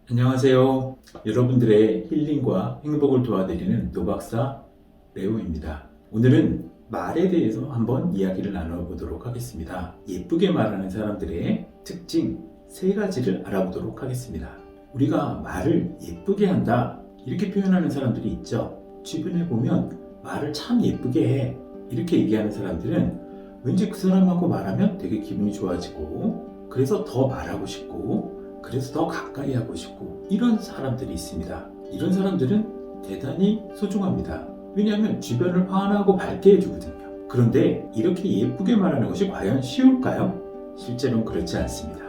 안녕하세요. 여러분들의 힐링과 행복을 도와드리는 노박사 레오입니다. 오늘은 말에 대해서 한번 이야기를 나눠보도록 하겠습니다. 예쁘게 말하는 사람들의 특징 3가지를 알아보도록 하겠습니다. 우리가 말을 예쁘게 한다 이렇게 표현하는 사람들이 있죠. 주변에 보면 말을 참 예쁘게 해 이렇게 얘기하는 사람들은 왠지 그 사람하고 말하면 되게 기분이 좋아지고 그래서 더 말하고 싶고 그래서 더 가까이 하고 싶고 이런 사람들이 있습니다. 이런 사람들은 대단히 소중합니다. 왜냐하면 주변을 환하고 밝게 해주거든요. 그런데 이렇게 예쁘게 말하는 것이 과연 쉬울까요? 실제로는 그렇지 않습니다.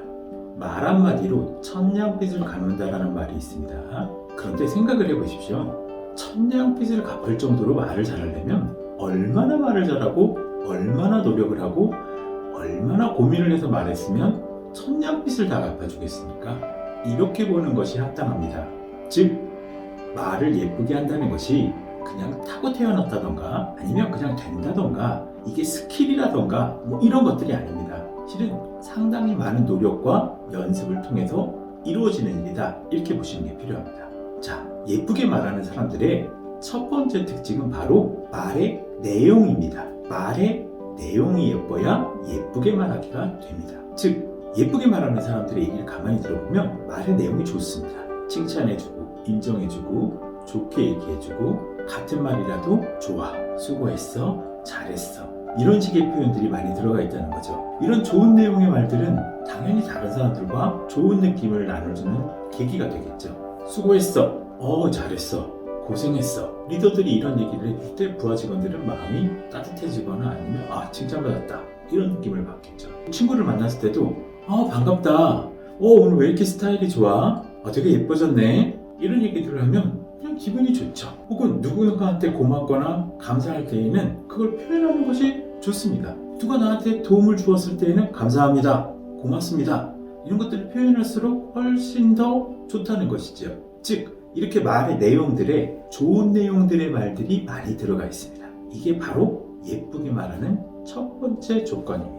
말 한마디로 천냥빚을 갚는다라는 말이 있습니다. 그런데 생각을 해보십시오. 천냥빚을 갚을 정도로 말을 잘하려면 얼마나 말을 잘하고 얼마나 노력을 하고 얼마나 고민을 해서 말했으면 천냥빚을 다 갚아주겠습니까? 이렇게 보는 것이 합당합니다. 즉, 말을 예쁘게 한다는 것이 그냥 타고 태어났다던가 아니면 그냥 된다던가 이게 스킬이라던가 이런 것들이 아닙니다. 실은 상당히 많은 노력과 연습을 통해서 이루어지는 일이다. 이렇게 보시는 게 필요합니다. 자, 예쁘게 말하는 사람들의 첫 번째 특징은 바로 말의 내용입니다. 말의 내용이 예뻐야 예쁘게 말하기가 됩니다. 즉, 예쁘게 말하는 사람들의 얘기를 가만히 들어보면 말의 내용이 좋습니다. 칭찬해주고 인정해주고 좋게 얘기해주고 같은 말이라도 좋아, 수고했어, 잘했어 이런 식의 표현들이 많이 들어가 있다는 거죠. 이런 좋은 내용의 말들은 당연히 다른 사람들과 좋은 느낌을 나눠주는 계기가 되겠죠. 수고했어, 잘했어, 고생했어. 리더들이 이런 얘기를 해줄 때 부하 직원들은 마음이 따뜻해지거나 아니면 칭찬받았다 이런 느낌을 받겠죠. 친구를 만났을 때도 반갑다. 오늘 왜 이렇게 스타일이 좋아? 되게 예뻐졌네. 이런 얘기들을 하면 그냥 기분이 좋죠. 혹은 누군가한테 고맙거나 감사할 때에는 그걸 표현하는 것이 좋습니다. 누가 나한테 도움을 주었을 때에는 감사합니다. 고맙습니다. 이런 것들을 표현할수록 훨씬 더 좋다는 것이죠. 즉, 이렇게 말의 내용들에 좋은 내용들의 말들이 많이 들어가 있습니다. 이게 바로 예쁘게 말하는 첫 번째 조건입니다.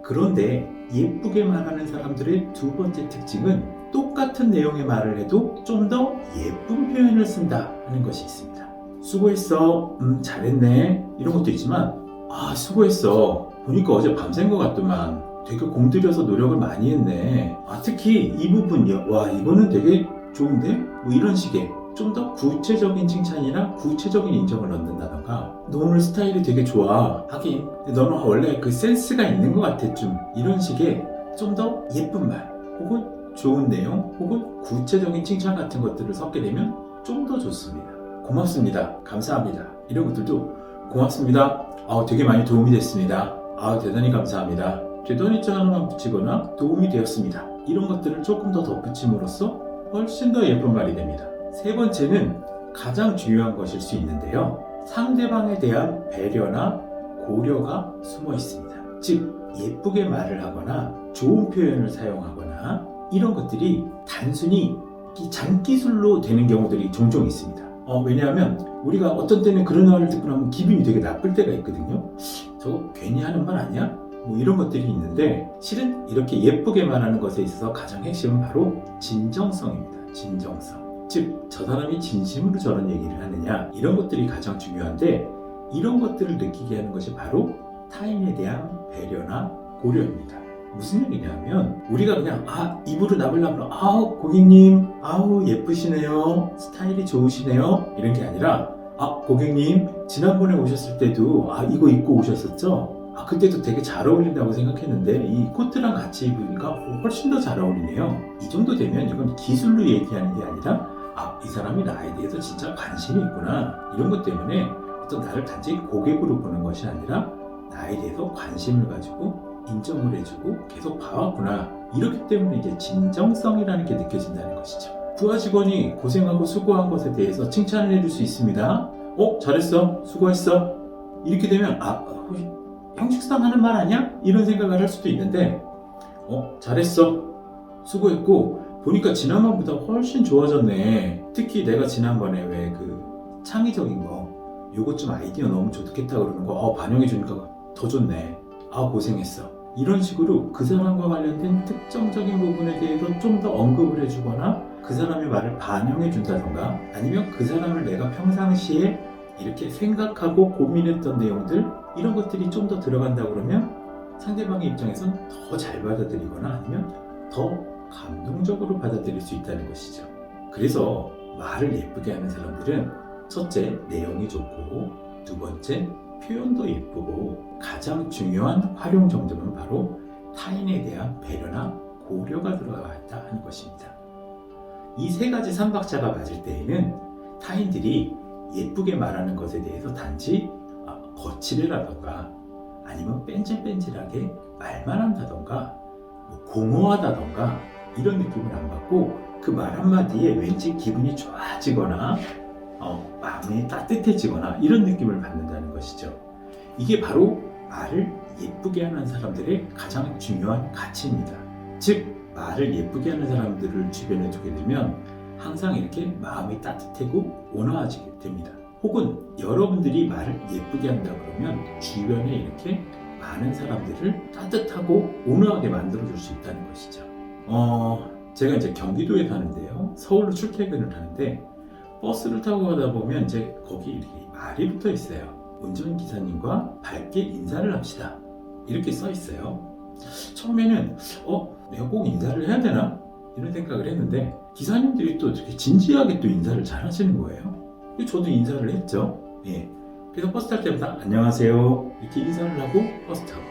그런데 예쁘게 말하는 사람들의 두 번째 특징은 똑같은 내용의 말을 해도 좀 더 예쁜 표현을 쓴다 하는 것이 있습니다. 수고했어, 잘했네 이런 것도 있지만 수고했어, 보니까 어제 밤샌 것 같더만, 되게 공들여서 노력을 많이 했네, 특히 이 부분이요, 와 이거는 되게 좋은데? 이런 식의 좀 더 구체적인 칭찬이나 구체적인 인정을 얻는다던가, 너 오늘 스타일이 되게 좋아, 하긴 너는 원래 그 센스가 있는 것 같아 좀, 이런 식의 좀 더 예쁜 말 혹은 좋은 내용 혹은 구체적인 칭찬 같은 것들을 섞게 되면 좀 더 좋습니다. 고맙습니다, 감사합니다 이런 것들도 고맙습니다, 되게 많이 도움이 됐습니다, 대단히 감사합니다, 되더니자 하나만 붙이거나 도움이 되었습니다 이런 것들을 조금 더 덧붙임으로써 훨씬 더 예쁜 말이 됩니다. 세 번째는 가장 중요한 것일 수 있는데요. 상대방에 대한 배려나 고려가 숨어 있습니다. 즉, 예쁘게 말을 하거나 좋은 표현을 사용하거나 이런 것들이 단순히 잔기술로 되는 경우들이 종종 있습니다. 왜냐하면 우리가 어떤 때는 그런 말을 듣고 나면 기분이 되게 나쁠 때가 있거든요. 저거 괜히 하는 말 아니야? 이런 것들이 있는데, 실은 이렇게 예쁘게 말하는 것에 있어서 가장 핵심은 바로 진정성입니다. 진정성. 즉, 저 사람이 진심으로 저런 얘기를 하느냐 이런 것들이 가장 중요한데, 이런 것들을 느끼게 하는 것이 바로 타인에 대한 배려나 고려입니다. 무슨 얘기냐면, 우리가 그냥 입으로 나불나불 고객님 예쁘시네요, 스타일이 좋으시네요 이런 게 아니라, 고객님 지난번에 오셨을 때도 이거 입고 오셨었죠? 그때도 되게 잘 어울린다고 생각했는데 이 코트랑 같이 입으니까 훨씬 더 잘 어울리네요. 이 정도 되면 이건 기술로 얘기하는 게 아니라 이 사람이 나에 대해서 진짜 관심이 있구나, 이런 것 때문에 어떤 나를 단지 고객으로 보는 것이 아니라 나에 대해서 관심을 가지고 인정을 해주고 계속 봐왔구나, 이렇기 때문에 이제 진정성이라는 게 느껴진다는 것이죠. 부하 직원이 고생하고 수고한 것에 대해서 칭찬을 해줄 수 있습니다. 잘했어, 수고했어 이렇게 되면 형식상 하는 말 아니야? 이런 생각을 할 수도 있는데, 잘했어, 수고했고 보니까 지난번보다 훨씬 좋아졌네, 특히 내가 지난번에 왜 그 창의적인 거 요것 좀 아이디어 너무 좋겠다 그러는 거 반영해 주니까 더 좋네, 고생했어, 이런 식으로 그 사람과 관련된 특정적인 부분에 대해서 좀 더 언급을 해주거나 그 사람의 말을 반영해 준다던가 아니면 그 사람을 내가 평상시에 이렇게 생각하고 고민했던 내용들 이런 것들이 좀 더 들어간다 그러면 상대방의 입장에선 더 잘 받아들이거나 아니면 더 감동적으로 받아들일 수 있다는 것이죠. 그래서 말을 예쁘게 하는 사람들은 첫째, 내용이 좋고 두 번째, 표현도 예쁘고 가장 중요한 활용 정도는 바로 타인에 대한 배려나 고려가 들어가 있다 하는 것입니다. 이 세 가지 삼박자가 맞을 때에는 타인들이 예쁘게 말하는 것에 대해서 단지 거칠을 하던가 아니면 뺀질뺀질하게 말만 한다던가 공허하다던가 이런 느낌을 안 받고 그 말 한마디에 왠지 기분이 좋아지거나 마음이 따뜻해지거나 이런 느낌을 받는다는 것이죠. 이게 바로 말을 예쁘게 하는 사람들의 가장 중요한 가치입니다. 즉 말을 예쁘게 하는 사람들을 주변에 두게 되면 항상 이렇게 마음이 따뜻하고 온화해지게 됩니다. 혹은 여러분들이 말을 예쁘게 한다 그러면 주변에 이렇게 많은 사람들을 따뜻하고 온화하게 만들어줄 수 있다는 것이죠. 제가 이제 경기도에 사는데요. 서울로 출퇴근을 하는데 버스를 타고 가다 보면 이제 거기 이렇게 말이 붙어 있어요. 운전기사님과 밝게 인사를 합시다. 이렇게 써 있어요. 처음에는 내가 꼭 인사를 해야 되나? 이런 생각을 했는데 기사님들이 또 되게 진지하게 또 인사를 잘 하시는 거예요. 저도 인사를 했죠. 예. 그래서 버스 탈 때마다 안녕하세요 이렇게 인사를 하고 버스 타고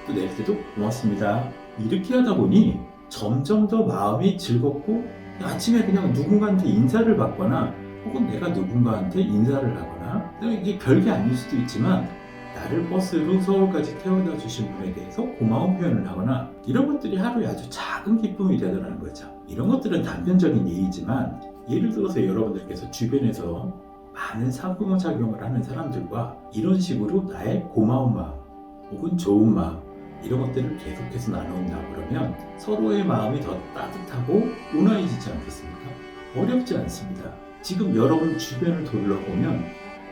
또 내릴 때도 고맙습니다 이렇게 하다 보니 점점 더 마음이 즐겁고 아침에 그냥 누군가한테 인사를 받거나 혹은 내가 누군가한테 인사를 하거나 이게 별게 아닐 수도 있지만 나를 버스로 서울까지 태워다 주신 분에 대해서 고마운 표현을 하거나 이런 것들이 하루에 아주 작은 기쁨이 되더라는 거죠. 이런 것들은 단편적인 예이지만 예를 들어서 여러분들께서 주변에서 많은 상호작용을 하는 사람들과 이런 식으로 나의 고마운 마음 혹은 좋은 마음 이런 것들을 계속해서 나눈다 그러면 서로의 마음이 더 따뜻하고 온화해지지 않겠습니까? 어렵지 않습니다. 지금 여러분 주변을 둘러보면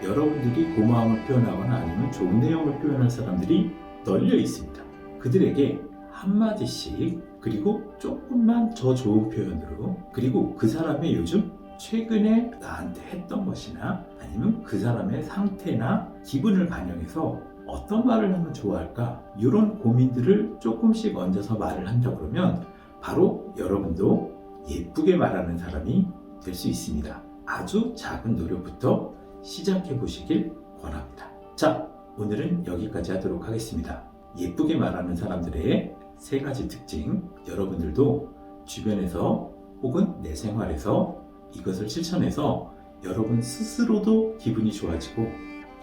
여러분들이 고마움을 표현하거나 아니면 좋은 내용을 표현할 사람들이 널려 있습니다. 그들에게 한마디씩 그리고 조금만 더 좋은 표현으로 그리고 그 사람의 요즘 최근에 나한테 했던 것이나 아니면 그 사람의 상태나 기분을 반영해서 어떤 말을 하면 좋아할까 이런 고민들을 조금씩 얹어서 말을 한다 그러면 바로 여러분도 예쁘게 말하는 사람이 될 수 있습니다. 아주 작은 노력부터 시작해 보시길 권합니다. 자, 오늘은 여기까지 하도록 하겠습니다. 예쁘게 말하는 사람들의 세 가지 특징 여러분들도 주변에서 혹은 내 생활에서 이것을 실천해서 여러분 스스로도 기분이 좋아지고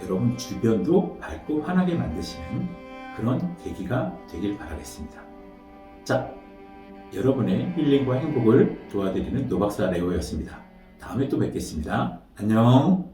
여러분 주변도 밝고 환하게 만드시는 그런 계기가 되길 바라겠습니다. 자, 여러분의 힐링과 행복을 도와드리는 노박사 레오였습니다. 다음에 또 뵙겠습니다. 안녕.